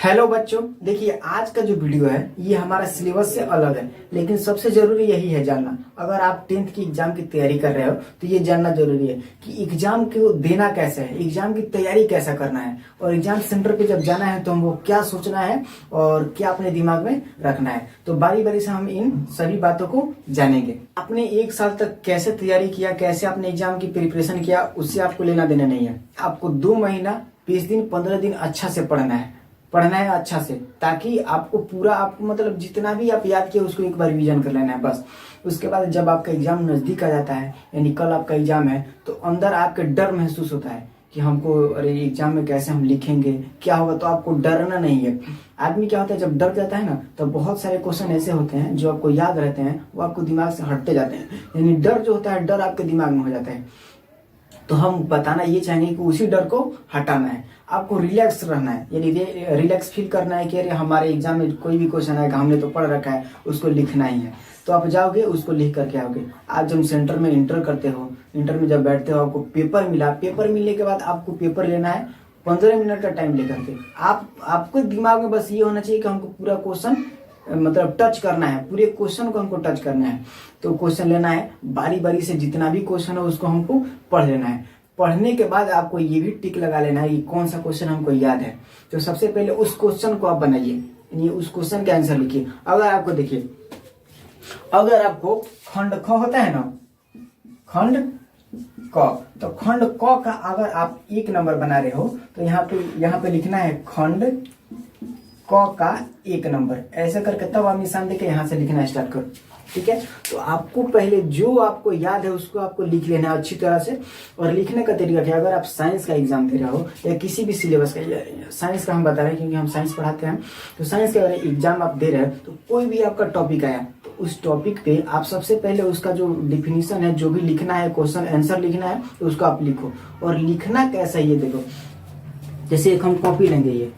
Hello बच्चों, देखिए आज का जो वीडियो है ये हमारा सिलेबस से अलग है, लेकिन सबसे जरूरी यही है जानना। अगर आप 10th की एग्जाम की तैयारी कर रहे हो तो ये जानना जरूरी है कि एग्जाम को देना कैसे है, एग्जाम की तैयारी कैसा करना है और एग्जाम सेंटर पे जब जाना है तो हमको क्या सोचना है और क्या अपने दिमाग में रखना है। तो बारी बारी से हम इन सभी बातों को जानेंगे। आपने 1 साल तक कैसे तैयारी किया, कैसे आपने एग्जाम की प्रिपरेशन किया, उससे आपको लेना देना नहीं है। आपको 2 महीना 20 दिन 15 दिन अच्छा से पढ़ना है अच्छा से, ताकि आपको पूरा आपको मतलब जितना भी आप याद किए उसको एक बार रिवीजन कर लेना है बस। उसके बाद जब आपका एग्जाम नजदीक आ जाता है, यानी कल आपका एग्जाम है, तो अंदर आपके डर महसूस होता है कि हमको अरे एग्जाम में कैसे हम लिखेंगे, क्या होगा। तो आपको डरना नहीं है। आदमी क्या होता है, जब डर जाता है ना तो बहुत सारे क्वेश्चन ऐसे होते हैं जो आपको याद रहते हैं, वो आपको दिमाग से हटते जाते हैं। यानी डर जो होता है, डर आपके दिमाग में हो जाता है। तो हम बताना ये चाहेंगे कि उसी डर को हटाना है, आपको रिलैक्स रहना है, यानी रिलैक्स फील करना है कि अरे हमारे एग्जाम में कोई भी क्वेश्चन आएगा, हमने तो पढ़ रखा है, उसको लिखना ही है। तो आप जाओगे, उसको लिख करके आओगे। आप जब सेंटर में इंटर करते हो, इंटर में जब बैठते हो, आपको पेपर मिला, पेपर मिलने के बाद आपको पेपर लेना है 15 मिनट का टाइम लेकर के। आपको दिमाग में बस ये होना चाहिए कि हमको पूरा क्वेश्चन मतलब टच करना है, पूरे क्वेश्चन को हमको टच करना है। तो क्वेश्चन लेना है, बारी बारी से जितना भी क्वेश्चन है उसको हमको पढ़ लेना है। पढ़ने के बाद आपको ये भी टिक लगा लेना है कि कौन सा क्वेश्चन हमको याद है। तो सबसे पहले उस क्वेश्चन को आप बनाइए, यानी उस क्वेश्चन का आंसर लिखिए। अगर आपको देखिए, अगर आपको खंड ख होता है ना, खंड क, तो खंड क का अगर आप 1 नंबर बना रहे हो तो यहाँ पे लिखना है खंड क का 1 नंबर। ऐसे करके तब आप निशान देके यहाँ से लिखना स्टार्ट करो, ठीक है। तो आपको पहले जो आपको याद है उसको आपको लिख लेना है अच्छी तरह से। और लिखने का तरीका क्या, अगर आप साइंस का एग्जाम दे रहे हो या किसी भी सिलेबस का, साइंस का हम बता रहे हैं क्योंकि हम साइंस पढ़ाते हैं, तो साइंस का अगर एग्जाम आप दे रहे हो तो कोई भी आपका टॉपिक आया तो उस टॉपिक पे आप सबसे पहले उसका जो डिफिनीशन है, जो भी लिखना है, क्वेश्चन आंसर लिखना है, तो उसको आप लिखो। और लिखना कैसा है ये देखो, जैसे एक हम कॉपी लेंगे,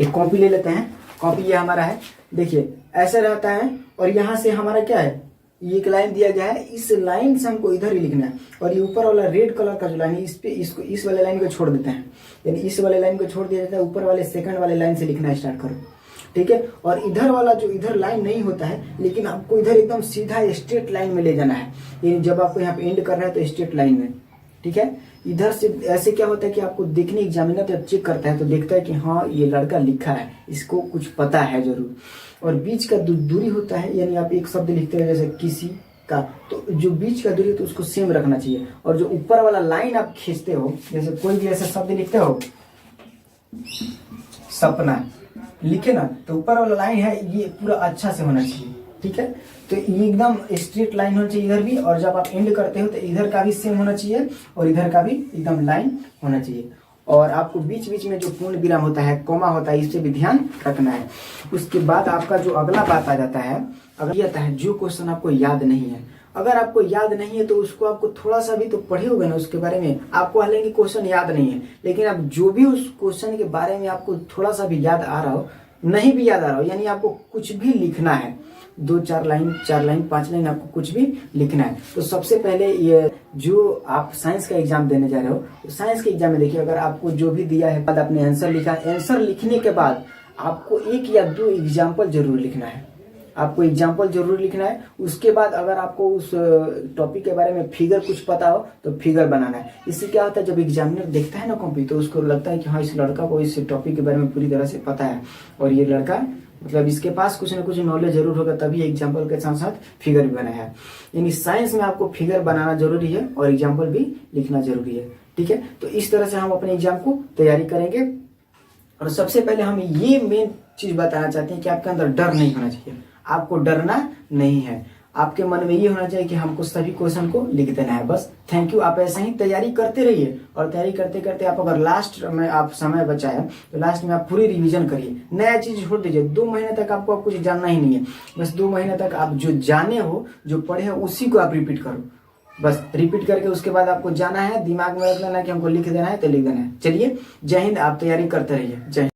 एक कॉपी ले लेते हैं। कॉपी ये हमारा है, देखिए ऐसा रहता है। और यहाँ से हमारा क्या है, ये एक लाइन दिया गया है, इस लाइन से हमको इधर ही लिखना है। और ये ऊपर वाला रेड कलर का जो लाइन है, इस पे इसको इस वाले लाइन को छोड़ देते हैं, यानी इस वाले लाइन को छोड़ दिया जाता है। ऊपर वाले सेकंड वाले लाइन से लिखना स्टार्ट करो, ठीक है। और इधर वाला जो इधर लाइन नहीं होता है, लेकिन आपको इधर एकदम सीधा स्ट्रेट लाइन में ले जाना है। यानी जब आपको यहाँ पे एंड करना है तो स्ट्रेट लाइन में, ठीक है। इधर से ऐसे क्या होता है कि आपको देखने एग्जामिनर जब चेक करता है तो देखता है कि हाँ ये लड़का लिखा है, इसको कुछ पता है जरूर। और बीच का दूरी होता है, यानी आप एक शब्द लिखते हो जैसे किसी का, तो जो बीच का दूरी है तो उसको सेम रखना चाहिए। और जो ऊपर वाला लाइन आप खींचते हो, जैसे कोई भी ऐसा शब्द लिखते हो, सपना लिखे ना, तो ऊपर वाला लाइन है ये पूरा अच्छा से होना चाहिए, ठीक है। तो ये एकदम स्ट्रेट लाइन होना चाहिए इधर भी। और जब आप एंड करते हो तो इधर का भी सेम होना चाहिए और इधर का भी एकदम लाइन होना चाहिए। और आपको बीच बीच में जो पूर्ण विराम होता है, कोमा होता है, इससे भी ध्यान रखना है। उसके बाद आपका जो अगला बात आ जाता है, अगर ये आता है जो क्वेश्चन आपको याद नहीं है। अगर आपको याद नहीं है तो उसको आपको थोड़ा सा भी तो पढ़े होगे ना उसके बारे में। आपको हालांकि क्वेश्चन याद नहीं है, लेकिन आप जो भी उस क्वेश्चन के बारे में आपको थोड़ा सा भी याद आ रहा हो, नहीं भी याद आ रहा हो, यानी आपको कुछ भी लिखना है, 2-4 लाइन 4 लाइन 5 लाइन आपको कुछ भी लिखना है। तो सबसे पहले ये जो आप साइंस का एग्जाम देने जा रहे हो, तो साइंस के एग्जाम में देखिए, अगर आपको जो भी दिया है बाद आपने आंसर लिखा, आंसर लिखने के बाद आपको 1 या 2 एग्जाम्पल जरूर लिखना है, आपको एग्जाम्पल जरूर लिखना है। उसके बाद अगर आपको उस टॉपिक के बारे में फिगर कुछ पता हो तो फिगर बनाना है। इससे क्या होता है, जब एग्जामिनर देखता है ना कॉपी, तो उसको लगता है कि हाँ इस लड़का को इस टॉपिक के बारे में पूरी तरह से पता है और ये लड़का मतलब इसके पास कुछ ना कुछ नॉलेज जरूर होगा, तभी एग्जाम्पल के साथ साथ फिगर भी बनाया है। यानी साइंस में आपको फिगर बनाना जरूरी है और एग्जाम्पल भी लिखना जरूरी है, ठीक है। तो इस तरह से हम अपने एग्जाम को तैयारी करेंगे। और सबसे पहले हम ये मेन चीज बताना चाहते हैं कि आपके अंदर डर नहीं होना चाहिए, आपको डरना नहीं है। आपके मन में ये होना चाहिए कि हमको सभी क्वेश्चन को लिख देना है, बस। Thank you. आप ऐसे ही तैयारी करते रहिए और तैयारी करते करते आप अगर लास्ट में आप समय बचाए तो लास्ट में आप पूरी रिवीजन करिए, नया चीज छोड़ दीजिए। 2 महीने तक आपको कुछ जानना ही नहीं है, बस 2 महीने तक आप जो जाने हो, जो पढ़े हो, उसी को आप रिपीट करो, बस। रिपीट करके उसके बाद आपको जाना है, दिमाग में रख लेना कि हमको लिख देना है तो लिख देना है। चलिए, जय हिंद। आप तैयारी करते रहिए। जय हिंद।